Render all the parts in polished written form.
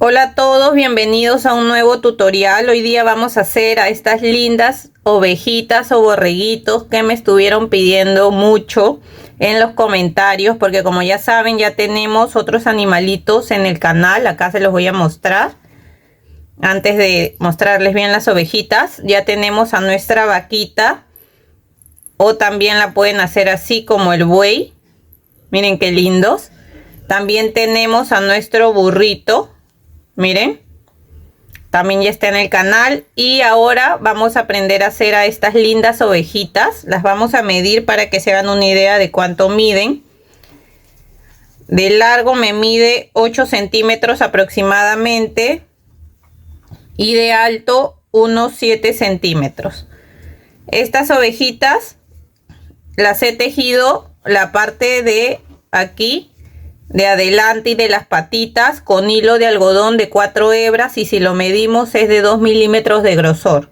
Hola a todos, bienvenidos a un nuevo tutorial. Hoy día vamos a hacer a estas lindas ovejitas o borreguitos que me estuvieron pidiendo mucho en los comentarios, porque como ya saben, ya tenemos otros animalitos en el canal. Acá se los voy a mostrar. Antes de mostrarles bien las ovejitas, ya tenemos a nuestra vaquita, o también la pueden hacer así como el buey. Miren qué lindos. También tenemos a nuestro burrito. Miren, también ya está en el canal. Y ahora vamos a aprender a hacer a estas lindas ovejitas. Las vamos a medir para que se hagan una idea de cuánto miden. De largo me mide 8 centímetros aproximadamente. Y de alto unos 7 centímetros. Estas ovejitas las he tejido la parte de aquí, de adelante y de las patitas, con hilo de algodón de 4 hebras, y si lo medimos es de 2 milímetros de grosor.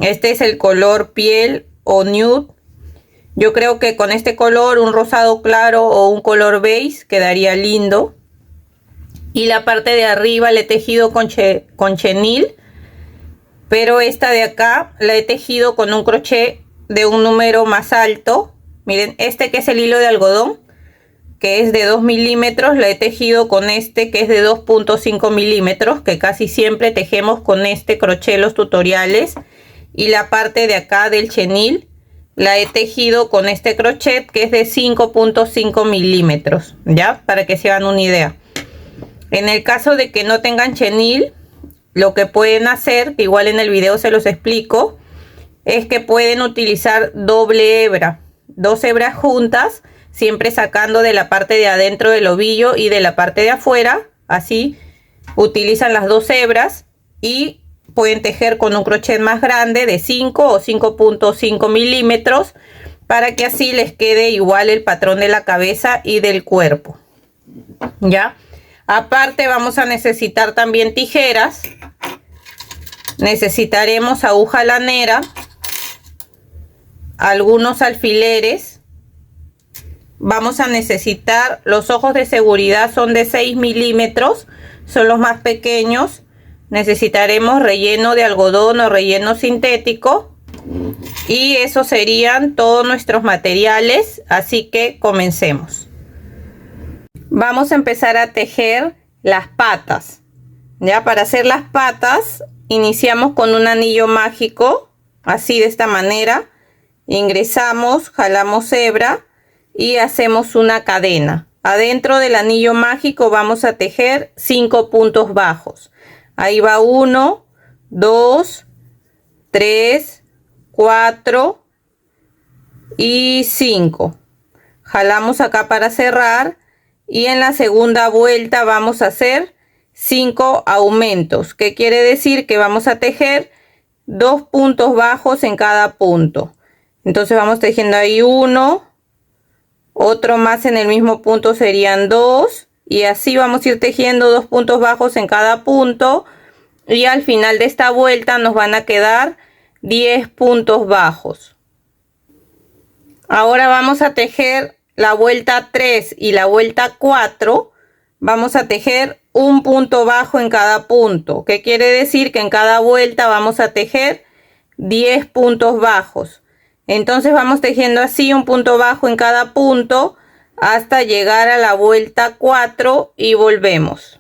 Este es el color piel o nude. Yo creo que con este color, un rosado claro o un color beige, quedaría lindo. Y la parte de arriba la he tejido con chenil, pero esta de acá la he tejido con un crochet de un número más alto. Miren, este que es el hilo de algodón, que es de 2 milímetros, la he tejido con este que es de 2.5 milímetros, que casi siempre tejemos con este crochet los tutoriales. Y la parte de acá del chenil la he tejido con este crochet que es de 5.5 milímetros, ya, para que se hagan una idea. En el caso de que no tengan chenil, lo que pueden hacer, que igual en el video se los explico, es que pueden utilizar doble hebra, 2 hebras juntas, siempre sacando de la parte de adentro del ovillo y de la parte de afuera. Así utilizan las 2 hebras y pueden tejer con un crochet más grande de 5 o 5.5 milímetros, para que así les quede igual el patrón de la cabeza y del cuerpo. Ya, aparte vamos a necesitar también tijeras. Necesitaremos aguja lanera, algunos alfileres. Vamos a necesitar los ojos de seguridad, son de 6 milímetros, son los más pequeños. Necesitaremos relleno de algodón o relleno sintético. Y esos serían todos nuestros materiales, así que comencemos. Vamos a empezar a tejer las patas. Ya, para hacer las patas iniciamos con un anillo mágico, así de esta manera. Ingresamos, jalamos hebra y hacemos una cadena. Adentro del anillo mágico vamos a tejer 5 puntos bajos. Ahí va 1, 2, 3, 4 y 5. Jalamos acá para cerrar, y en la segunda vuelta vamos a hacer 5 aumentos, que quiere decir que vamos a tejer 2 puntos bajos en cada punto. Entonces vamos tejiendo ahí 1, otro más en el mismo punto serían 2, y así vamos a ir tejiendo 2 puntos bajos en cada punto, y al final de esta vuelta nos van a quedar 10 puntos bajos. Ahora vamos a tejer la vuelta 3 y la vuelta 4. Vamos a tejer un punto bajo en cada punto, que quiere decir que en cada vuelta vamos a tejer 10 puntos bajos. Entonces vamos tejiendo así un punto bajo en cada punto hasta llegar a la vuelta 4 y volvemos.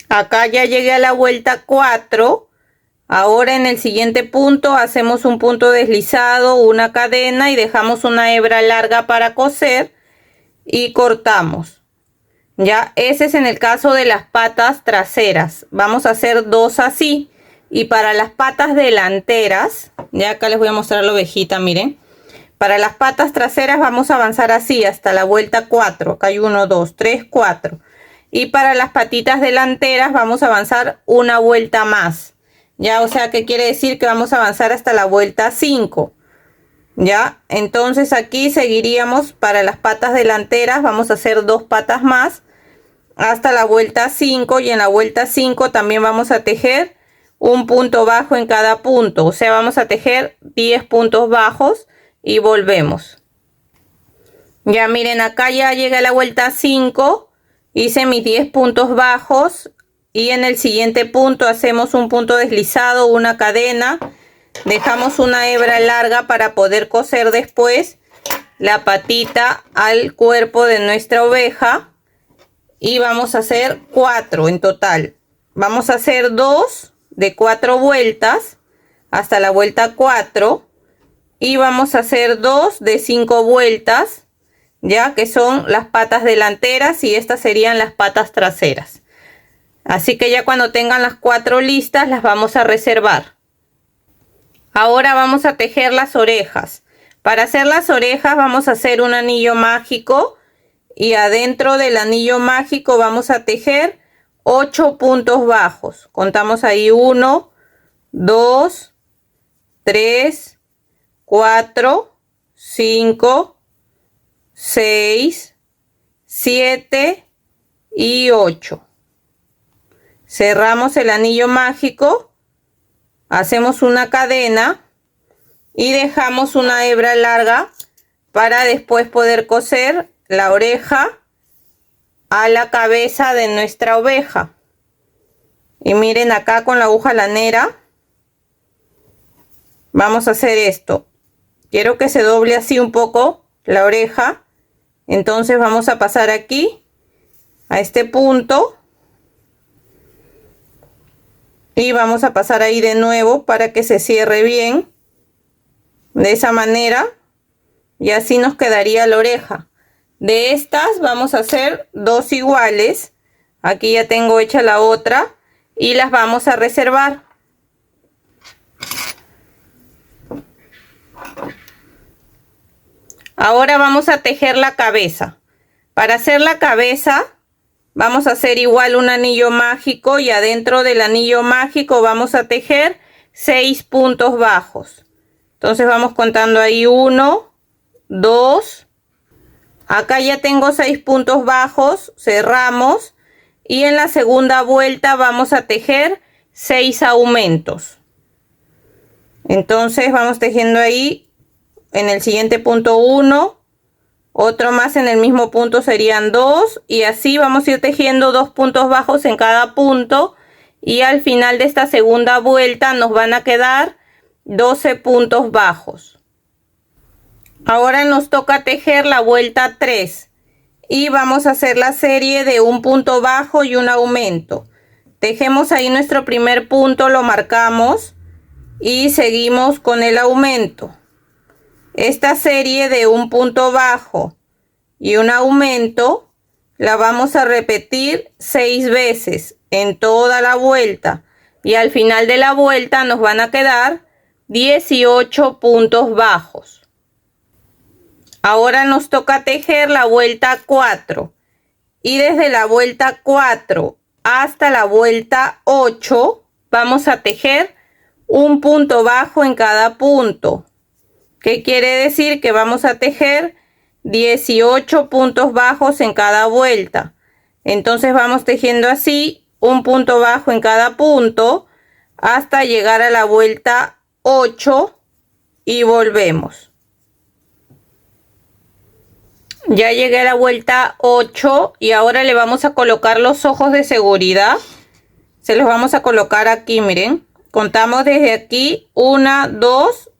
Acá ya llegué a la vuelta 4. Ahora en el siguiente punto hacemos un punto deslizado, una cadena, y dejamos una hebra larga para coser y cortamos. Ya, ese es en el caso de las patas traseras. Vamos a hacer 2 así. Y para las patas delanteras, ya acá les voy a mostrar la ovejita, miren. Para las patas traseras vamos a avanzar así hasta la vuelta 4. Acá hay 1, 2, 3, 4. Y para las patitas delanteras vamos a avanzar una vuelta más. Ya, o sea, que quiere decir que vamos a avanzar hasta la vuelta 5. Ya, entonces aquí seguiríamos para las patas delanteras. Vamos a hacer 2 patas más hasta la vuelta 5, y en la vuelta 5 también vamos a tejer un punto bajo en cada punto, o sea, vamos a tejer 10 puntos bajos y volvemos. Ya miren, acá ya llegué a la vuelta 5, hice mis 10 puntos bajos y en el siguiente punto hacemos un punto deslizado, una cadena, dejamos una hebra larga para poder coser después la patita al cuerpo de nuestra oveja, y vamos a hacer 4 en total. Vamos a hacer 2 de 4 vueltas hasta la vuelta 4 y vamos a hacer 2 de 5 vueltas, ya que son las patas delanteras y estas serían las patas traseras. Así que ya cuando tengan las 4 listas las vamos a reservar. Ahora vamos a tejer las orejas. Para hacer las orejas vamos a hacer un anillo mágico y adentro del anillo mágico vamos a tejer 8 puntos bajos. Contamos ahí 1, 2, 3, 4, 5, 6, 7 y 8. Cerramos el anillo mágico, hacemos una cadena y dejamos una hebra larga para después poder coser la oreja a la cabeza de nuestra oveja. Y miren, acá con la aguja lanera vamos a hacer esto. Quiero que se doble así un poco la oreja, entonces vamos a pasar aquí a este punto y vamos a pasar ahí de nuevo para que se cierre bien de esa manera, y así nos quedaría la oreja. De estas vamos a hacer 2 iguales. Aquí ya tengo hecha la otra y las vamos a reservar. Ahora vamos a tejer la cabeza. Para hacer la cabeza vamos a hacer igual un anillo mágico y adentro del anillo mágico vamos a tejer 6 puntos bajos. Entonces vamos contando ahí 1, 2, acá ya tengo 6 puntos bajos, cerramos y en la segunda vuelta vamos a tejer 6 aumentos. Entonces vamos tejiendo ahí en el siguiente punto 1, otro más en el mismo punto serían 2 y así vamos a ir tejiendo 2 puntos bajos en cada punto, y al final de esta segunda vuelta nos van a quedar 12 puntos bajos. Ahora nos toca tejer la vuelta 3 y vamos a hacer la serie de un punto bajo y un aumento. Tejemos ahí nuestro primer punto, lo marcamos y seguimos con el aumento. Esta serie de un punto bajo y un aumento la vamos a repetir 6 veces en toda la vuelta, y al final de la vuelta nos van a quedar 18 puntos bajos. Ahora nos toca tejer la vuelta 4 y desde la vuelta 4 hasta la vuelta 8 vamos a tejer un punto bajo en cada punto. ¿Qué quiere decir? Que vamos a tejer 18 puntos bajos en cada vuelta. Entonces vamos tejiendo así un punto bajo en cada punto hasta llegar a la vuelta 8 y volvemos. Ya llegué a la vuelta 8 y ahora le vamos a colocar los ojos de seguridad. Se los vamos a colocar aquí, miren. Contamos desde aquí 1, 2.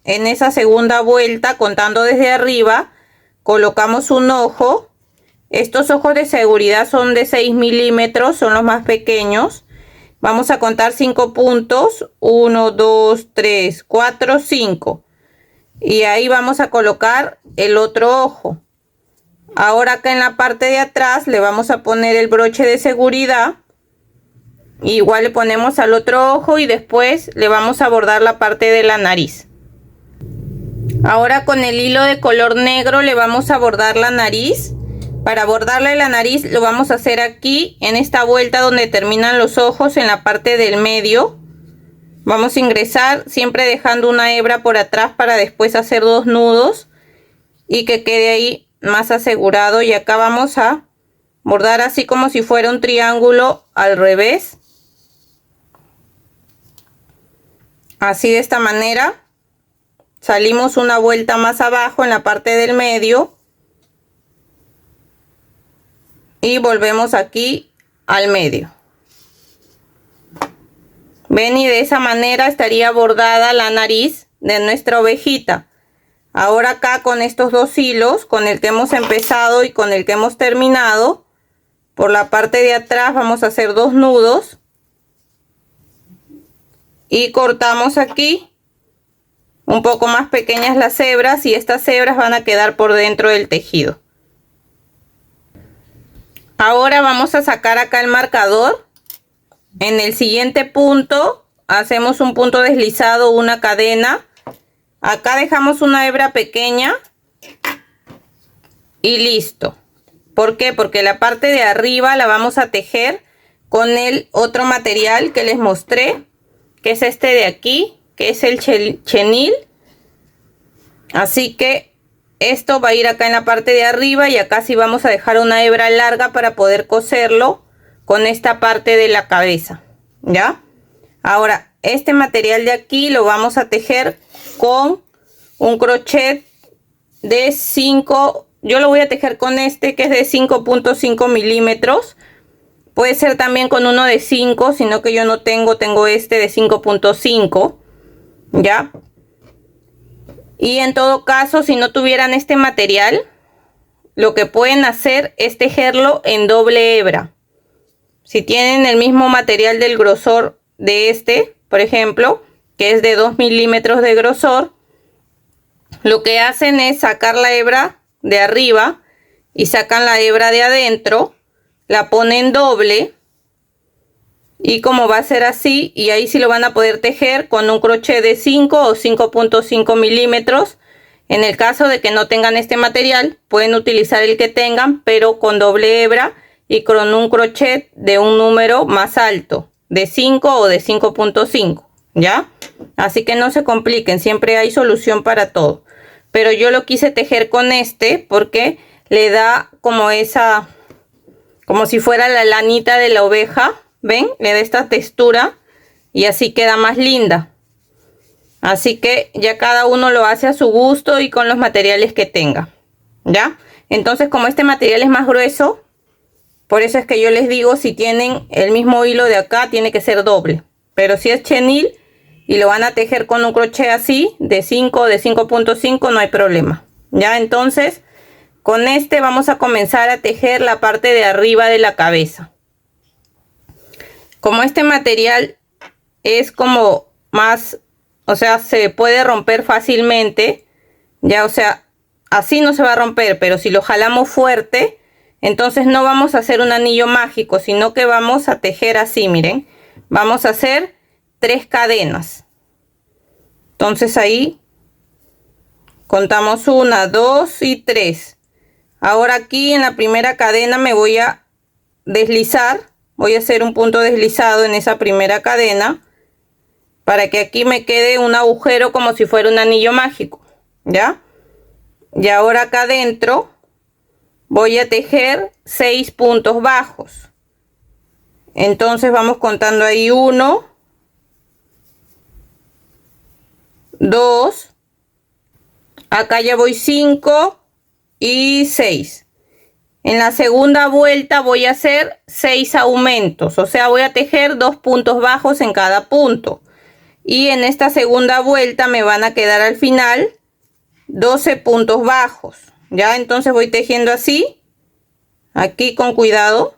En esa segunda vuelta, contando desde arriba, colocamos un ojo. Estos ojos de seguridad son de 6 milímetros, son los más pequeños. Vamos a contar 5 puntos. 1, 2, 3, 4, 5. Y ahí vamos a colocar el otro ojo. Ahora acá en la parte de atrás le vamos a poner el broche de seguridad. Igual le ponemos al otro ojo y después le vamos a bordar la parte de la nariz. Ahora con el hilo de color negro le vamos a bordar la nariz. Para bordarle la nariz lo vamos a hacer aquí en esta vuelta donde terminan los ojos, en la parte del medio. Vamos a ingresar siempre dejando una hebra por atrás para después hacer 2 nudos y que quede ahí más asegurado. Y acá vamos a bordar así como si fuera un triángulo al revés. Así, de esta manera. Salimos una vuelta más abajo en la parte del medio y volvemos aquí al medio. Ven, y de esa manera estaría bordada la nariz de nuestra ovejita. Ahora acá con estos dos hilos, con el que hemos empezado y con el que hemos terminado, por la parte de atrás vamos a hacer 2 nudos y cortamos aquí un poco más pequeñas las hebras, y estas hebras van a quedar por dentro del tejido. Ahora vamos a sacar acá el marcador. En el siguiente punto hacemos un punto deslizado, una cadena. Acá dejamos una hebra pequeña y listo. ¿Por qué? Porque la parte de arriba la vamos a tejer con el otro material que les mostré, que es este de aquí, que es el chenil. Así que esto va a ir acá en la parte de arriba, y acá sí vamos a dejar una hebra larga para poder coserlo con esta parte de la cabeza, ¿ya? Ahora, este material de aquí lo vamos a tejer con un crochet de 5, yo lo voy a tejer con este que es de 5.5 milímetros. Puede ser también con uno de 5, sino que yo no tengo este de 5.5, ¿ya? Y en todo caso, si no tuvieran este material, lo que pueden hacer es tejerlo en doble hebra. Si tienen el mismo material del grosor de este, por ejemplo, que es de 2 milímetros de grosor, lo que hacen es sacar la hebra de arriba y sacan la hebra de adentro, la ponen doble, y como va a ser así, y ahí sí lo van a poder tejer con un crochet de 5 o 5.5 milímetros. En el caso de que no tengan este material, pueden utilizar el que tengan, pero con doble hebra y con un crochet de un número más alto, de 5 o de 5.5, ¿ya? Así que no se compliquen, siempre hay solución para todo. Pero yo lo quise tejer con este porque le da como esa, como si fuera la lanita de la oveja. ¿Ven? Le da esta textura y así queda más linda. Así que ya cada uno lo hace a su gusto y con los materiales que tenga, ¿ya? Entonces, como este material es más grueso, por eso es que yo les digo, si tienen el mismo hilo de acá, tiene que ser doble. Pero si es chenil y lo van a tejer con un crochet así, de 5 o de 5.5, no hay problema, ¿ya? Entonces, con este vamos a comenzar a tejer la parte de arriba de la cabeza. Como este material es como más, o sea, se puede romper fácilmente, ya, o sea, así no se va a romper, pero si lo jalamos fuerte, entonces no vamos a hacer un anillo mágico, sino que vamos a tejer así, miren. Vamos a hacer 3 cadenas. Entonces ahí contamos 1, 2 y 3. Ahora aquí en la primera cadena me voy a deslizar. Voy a hacer un punto deslizado en esa primera cadena para que aquí me quede un agujero como si fuera un anillo mágico, ¿ya? Y ahora acá adentro voy a tejer 6 puntos bajos. Entonces vamos contando ahí 1, 2, acá ya voy 5 y 6. En la segunda vuelta voy a hacer 6 aumentos, o sea, voy a tejer 2 puntos bajos en cada punto. Y en esta segunda vuelta me van a quedar al final 12 puntos bajos. Ya, entonces voy tejiendo así, aquí con cuidado.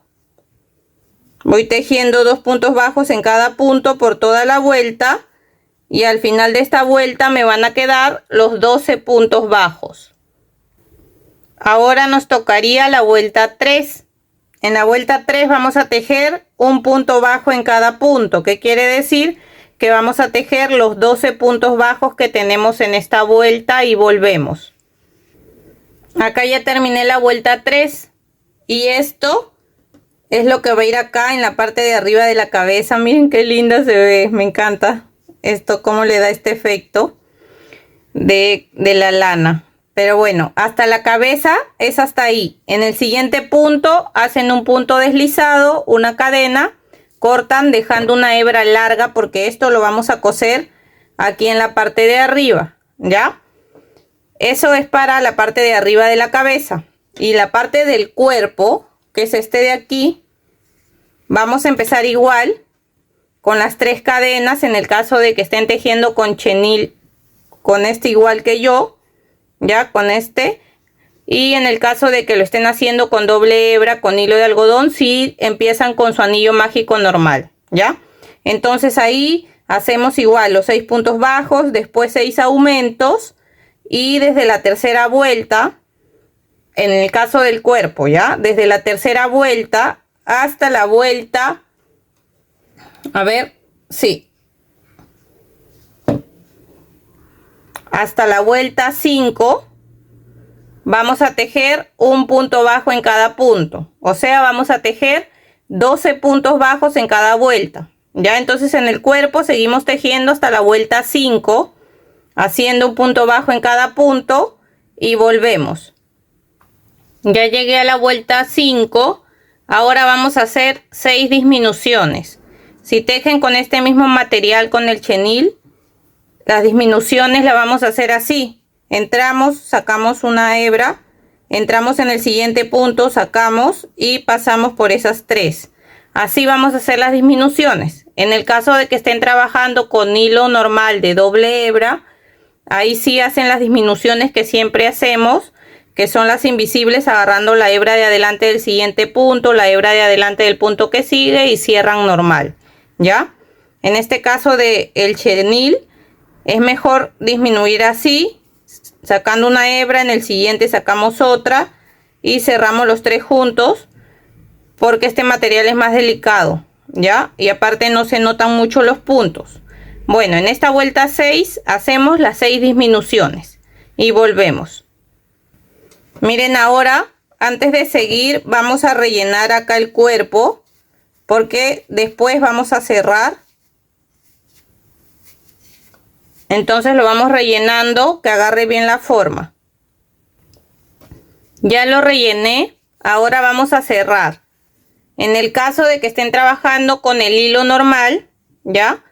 Voy tejiendo 2 puntos bajos en cada punto por toda la vuelta. Y al final de esta vuelta me van a quedar los 12 puntos bajos. Ahora nos tocaría la vuelta 3. En la vuelta 3 vamos a tejer un punto bajo en cada punto. ¿Qué quiere decir? Que vamos a tejer los 12 puntos bajos que tenemos en esta vuelta y volvemos. Acá ya terminé la vuelta 3. Y esto es lo que va a ir acá en la parte de arriba de la cabeza. Miren qué linda se ve. Me encanta esto, cómo le da este efecto de la lana. Pero bueno, hasta la cabeza es hasta ahí. En el siguiente punto hacen un punto deslizado, una cadena, cortan dejando una hebra larga porque esto lo vamos a coser aquí en la parte de arriba, ¿ya? Eso es para la parte de arriba de la cabeza. Y la parte del cuerpo, que es este de aquí, vamos a empezar igual con las 3 cadenas en el caso de que estén tejiendo con chenil, con este igual que yo, ya con este. Y en el caso de que lo estén haciendo con doble hebra, con hilo de algodón, sí empiezan con su anillo mágico normal, ¿ya? Entonces ahí hacemos igual los 6 puntos bajos, después 6 aumentos y desde la tercera vuelta, en el caso del cuerpo, ¿ya? Desde la tercera vuelta hasta la vuelta, a ver, sí, hasta la vuelta 5 vamos a tejer un punto bajo en cada punto, o sea, vamos a tejer 12 puntos bajos en cada vuelta, ya. Entonces en el cuerpo seguimos tejiendo hasta la vuelta 5 haciendo un punto bajo en cada punto y volvemos. Ya llegué a la vuelta 5, ahora vamos a hacer 6 disminuciones. Si tejen con este mismo material, con el chenil, las disminuciones las vamos a hacer así. Entramos, sacamos una hebra, entramos en el siguiente punto, sacamos y pasamos por esas 3. Así vamos a hacer las disminuciones. En el caso de que estén trabajando con hilo normal de doble hebra, ahí sí hacen las disminuciones que siempre hacemos, que son las invisibles, agarrando la hebra de adelante del siguiente punto, la hebra de adelante del punto que sigue y cierran normal, ¿ya? En este caso de el chenil es mejor disminuir así, sacando una hebra, en el siguiente sacamos otra y cerramos los 3 juntos, porque este material es más delicado, ¿ya? Y aparte no se notan mucho los puntos. Bueno, en esta vuelta 6 hacemos las 6 disminuciones y volvemos. Miren, ahora antes de seguir vamos a rellenar acá el cuerpo, porque después vamos a cerrar. Entonces lo vamos rellenando, que agarre bien la forma. Ya lo rellené, ahora vamos a cerrar. En el caso de que estén trabajando con el hilo normal, ya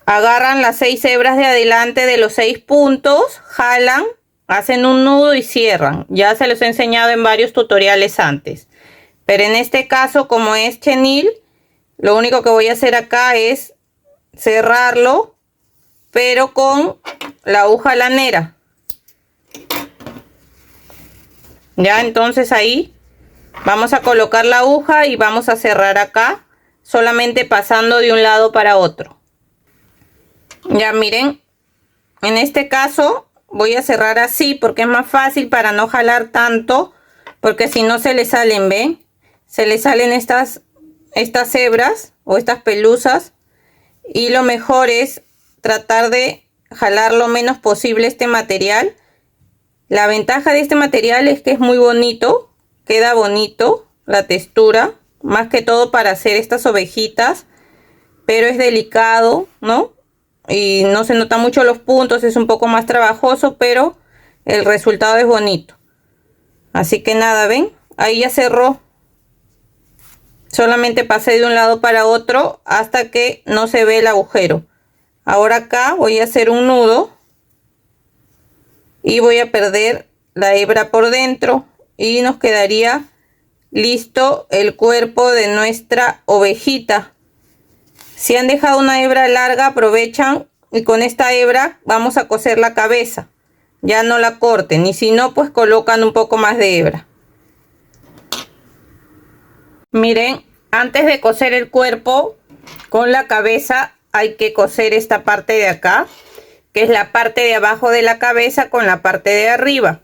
agarran las 6 hebras de adelante de los 6 puntos, jalan, hacen un nudo y cierran. Ya se los he enseñado en varios tutoriales antes, pero en este caso, como es chenil, lo único que voy a hacer acá es cerrarlo, pero con la aguja lanera. Ya, entonces ahí vamos a colocar la aguja y vamos a cerrar acá, solamente pasando de un lado para otro. Ya miren, en este caso voy a cerrar así porque es más fácil para no jalar tanto, porque si no se le salen, ¿ven? Se le salen estas hebras o estas pelusas, y lo mejor es tratar de jalar lo menos posible este material. La ventaja de este material es que es muy bonito, queda bonito la textura, más que todo para hacer estas ovejitas, pero es delicado, ¿no? Y no se nota mucho los puntos, es un poco más trabajoso, pero el resultado es bonito. Así que nada, ven, ahí ya cerró. Solamente pasé de un lado para otro hasta que no se ve el agujero. Ahora acá voy a hacer un nudo y voy a perder la hebra por dentro y nos quedaría listo el cuerpo de nuestra ovejita. Si han dejado una hebra larga, aprovechan y con esta hebra vamos a coser la cabeza. Ya no la corten, y si no, pues colocan un poco más de hebra. Miren, antes de coser el cuerpo con la cabeza hay que coser esta parte de acá, que es la parte de abajo de la cabeza con la parte de arriba.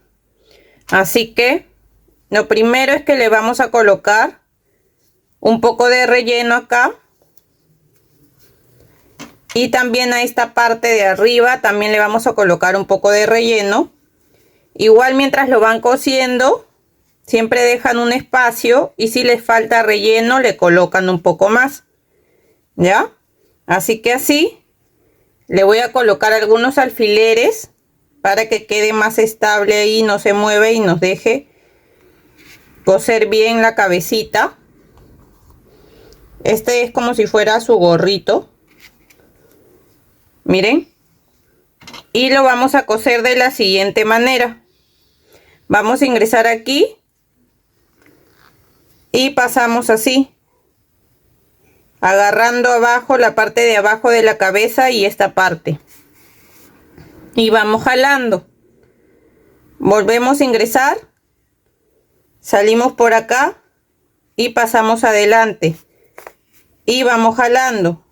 Así que lo primero es que le vamos a colocar un poco de relleno acá, y también a esta parte de arriba también le vamos a colocar un poco de relleno. Igual mientras lo van cosiendo siempre dejan un espacio, y si les falta relleno le colocan un poco más, ¿ya? Así que así le voy a colocar algunos alfileres para que quede más estable ahí, no se mueve y nos deje coser bien la cabecita. Este es como si fuera su gorrito, miren, y lo vamos a coser de la siguiente manera. Vamos a ingresar aquí y pasamos así agarrando abajo la parte de abajo de la cabeza y esta parte, y vamos jalando. Volvemos a ingresar, salimos por acá y pasamos adelante y vamos jalando.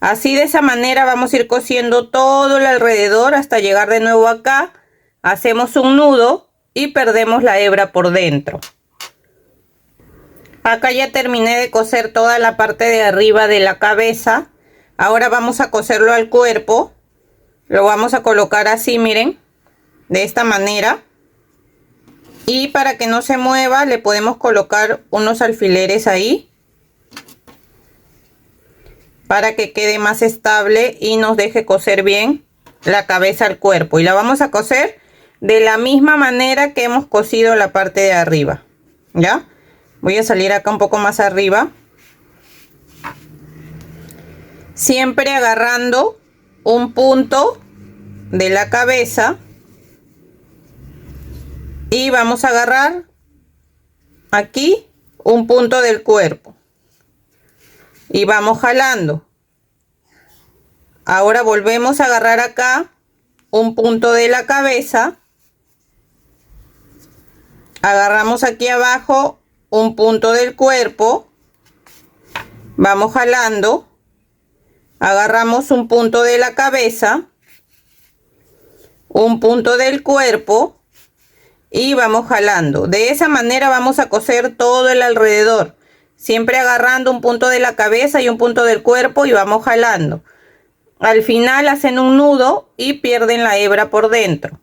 Así, de esa manera vamos a ir cosiendo todo el alrededor hasta llegar de nuevo acá. Hacemos un nudo y perdemos la hebra por dentro. Acá ya terminé de coser toda la parte de arriba de la cabeza. Ahora vamos a coserlo al cuerpo. Lo vamos a colocar así, miren, de esta manera. Y para que no se mueva le podemos colocar unos alfileres ahí, para que quede más estable y nos deje coser bien la cabeza al cuerpo. Y la vamos a coser de la misma manera que hemos cosido la parte de arriba. ¿Ya? Voy a salir acá un poco más arriba. Siempre agarrando un punto de la cabeza. Y vamos a agarrar aquí un punto del cuerpo. Y vamos jalando. Ahora volvemos a agarrar acá un punto de la cabeza. Agarramos aquí abajo un punto del cuerpo. Vamos jalando. Agarramos un punto de la cabeza. Un punto del cuerpo. Y vamos jalando. De esa manera vamos a coser todo el alrededor. Siempre agarrando un punto de la cabeza y un punto del cuerpo y vamos jalando. Al final hacen un nudo y pierden la hebra por dentro.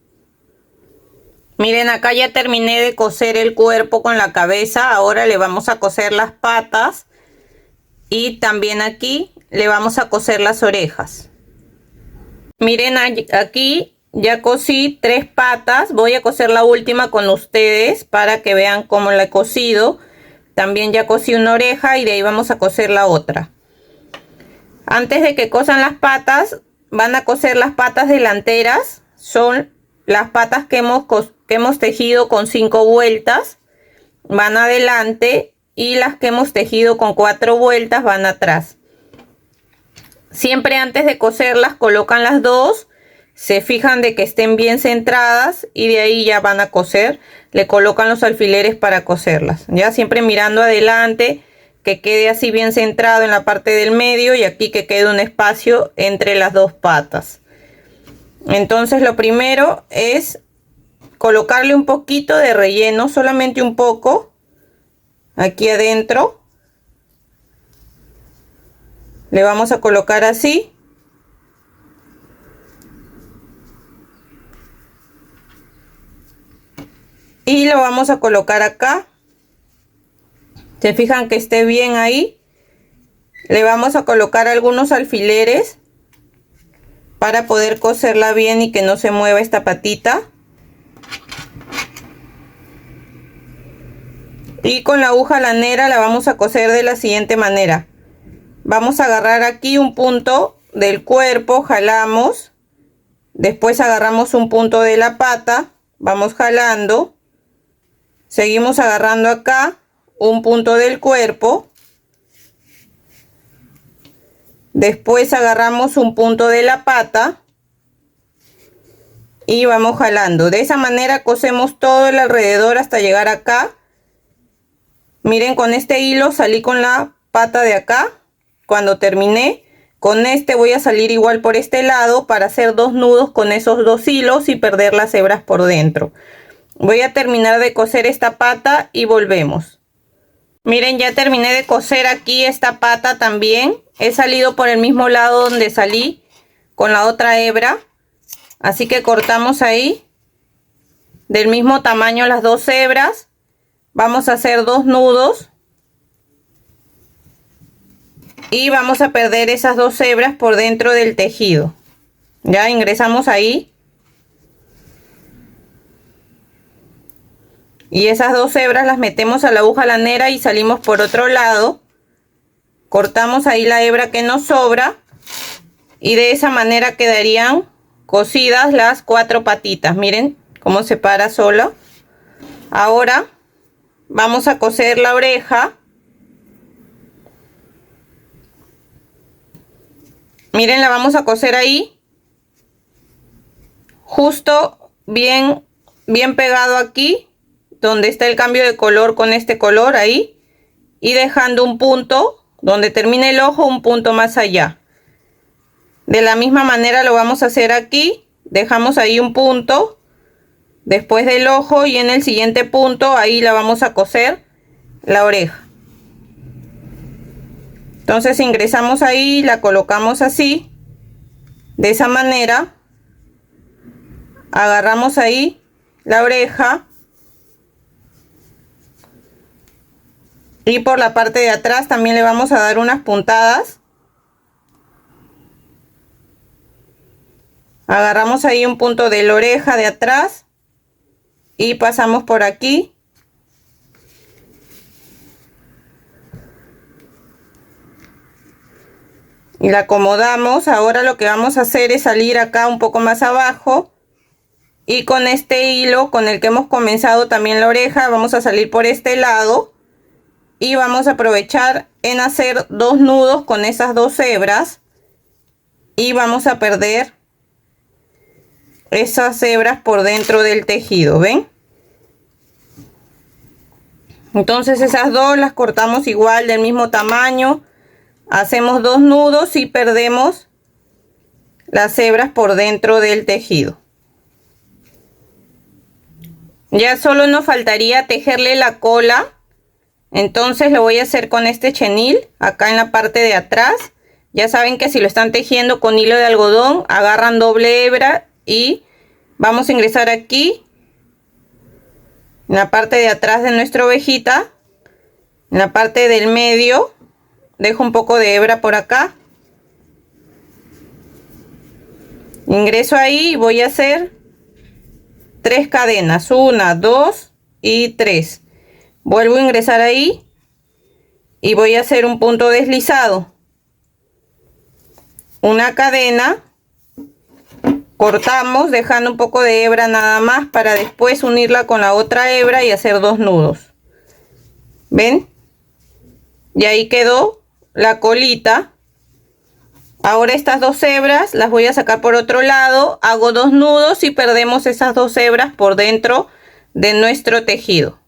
Miren, acá ya terminé de coser el cuerpo con la cabeza. Ahora le vamos a coser las patas. Y también aquí le vamos a coser las orejas. Miren, aquí ya cosí 3 patas. Voy a coser la última con ustedes para que vean cómo la he cosido. También ya cosí una oreja y de ahí vamos a coser la otra. Antes de que cosan las patas, van a coser las patas delanteras. Son las patas que hemos tejido con 5 vueltas. Van adelante, y las que hemos tejido con 4 vueltas van atrás. Siempre antes de coserlas colocan las dos. Se fijan de que estén bien centradas y de ahí ya van a coser. Le colocan los alfileres para coserlas. Ya siempre mirando adelante, que quede así bien centrado en la parte del medio y aquí que quede un espacio entre las dos patas. Entonces lo primero es colocarle un poquito de relleno, solamente un poco, aquí adentro. Le vamos a colocar así. Y lo vamos a colocar acá. Se fijan que esté bien ahí. Le vamos a colocar algunos alfileres para poder coserla bien y que no se mueva esta patita. Y con la aguja lanera la vamos a coser de la siguiente manera. Vamos a agarrar aquí un punto del cuerpo, jalamos. Después agarramos un punto de la pata, vamos jalando. Seguimos agarrando acá un punto del cuerpo. Después agarramos un punto de la pata y vamos jalando. De esa manera cosemos todo el alrededor hasta llegar acá. Miren, con este hilo salí con la pata de acá. Cuando terminé, con este voy a salir igual por este lado para hacer 2 nudos con esos 2 hilos y perder las hebras por dentro. Voy a terminar de coser esta pata y volvemos. Miren, ya terminé de coser aquí esta pata también. He salido por el mismo lado donde salí con la otra hebra. Así que cortamos ahí del mismo tamaño las 2 hebras. Vamos a hacer 2 nudos. Y vamos a perder esas 2 hebras por dentro del tejido. Ya ingresamos ahí. Y esas 2 hebras las metemos a la aguja lanera y salimos por otro lado. Cortamos ahí la hebra que nos sobra. Y de esa manera quedarían cosidas las 4 patitas. Miren cómo se para solo. Ahora vamos a coser la oreja. Miren, la vamos a coser ahí. Justo bien pegado aquí. Donde está el cambio de color con este color ahí. Y dejando un punto. Donde termine el ojo, un punto más allá. De la misma manera lo vamos a hacer aquí. Dejamos ahí un punto después del ojo y en el siguiente punto ahí la vamos a coser la oreja. Entonces ingresamos ahí, la colocamos así, de esa manera. Agarramos ahí la oreja y por la parte de atrás también le vamos a dar unas puntadas. Agarramos ahí un punto de la oreja de atrás y pasamos por aquí. Y la acomodamos. Ahora lo que vamos a hacer es salir acá un poco más abajo. Y con este hilo con el que hemos comenzado también la oreja, vamos a salir por este lado. Y vamos a aprovechar en hacer 2 nudos con esas 2 hebras. Y vamos a perder esas hebras por dentro del tejido, ¿ven? Entonces esas 2 las cortamos igual del mismo tamaño, hacemos 2 nudos y perdemos las hebras por dentro del tejido. Ya solo nos faltaría tejerle la cola, entonces lo voy a hacer con este chenil acá en la parte de atrás. Ya saben que si lo están tejiendo con hilo de algodón, agarran doble hebra y vamos a ingresar aquí en la parte de atrás de nuestra ovejita, en la parte del medio dejo un poco de hebra por acá, ingreso ahí y voy a hacer 3 cadenas, 1, 2 y 3. Vuelvo a ingresar ahí y voy a hacer un punto deslizado, una cadena. Cortamos dejando un poco de hebra nada más para después unirla con la otra hebra y hacer 2 nudos. ¿Ven? Y ahí quedó la colita. Ahora estas 2 hebras las voy a sacar por otro lado. Hago 2 nudos y perdemos esas 2 hebras por dentro de nuestro tejido.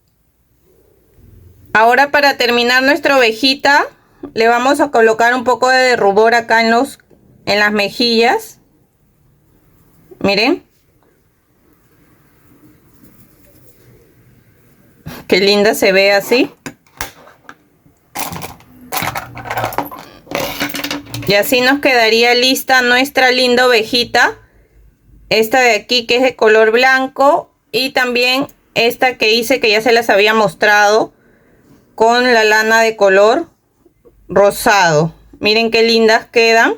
Ahora para terminar nuestra ovejita le vamos a colocar un poco de rubor acá en las mejillas. Miren. Qué linda se ve así. Y así nos quedaría lista nuestra linda ovejita. Esta de aquí que es de color blanco. Y también esta que hice que ya se las había mostrado. Con la lana de color rosado. Miren qué lindas quedan.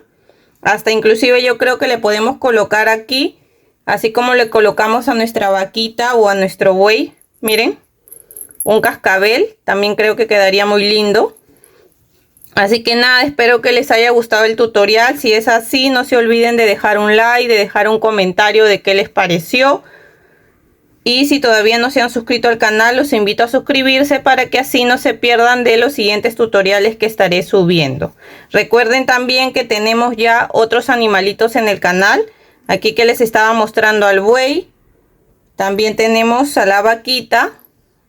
Hasta inclusive yo creo que le podemos colocar aquí, así como le colocamos a nuestra vaquita o a nuestro buey. Miren, un cascabel, también creo que quedaría muy lindo. Así que nada, espero que les haya gustado el tutorial. Si es así, no se olviden de dejar un like, de dejar un comentario de qué les pareció. Y si todavía no se han suscrito al canal, los invito a suscribirse para que así no se pierdan de los siguientes tutoriales que estaré subiendo. Recuerden también que tenemos ya otros animalitos en el canal. Aquí que les estaba mostrando al buey. También tenemos a la vaquita.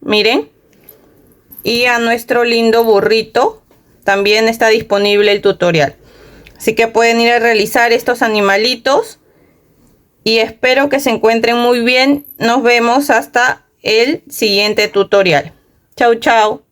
Miren. Y a nuestro lindo burrito. También está disponible el tutorial. Así que pueden ir a realizar estos animalitos. Y espero que se encuentren muy bien. Nos vemos hasta el siguiente tutorial. Chau, chau.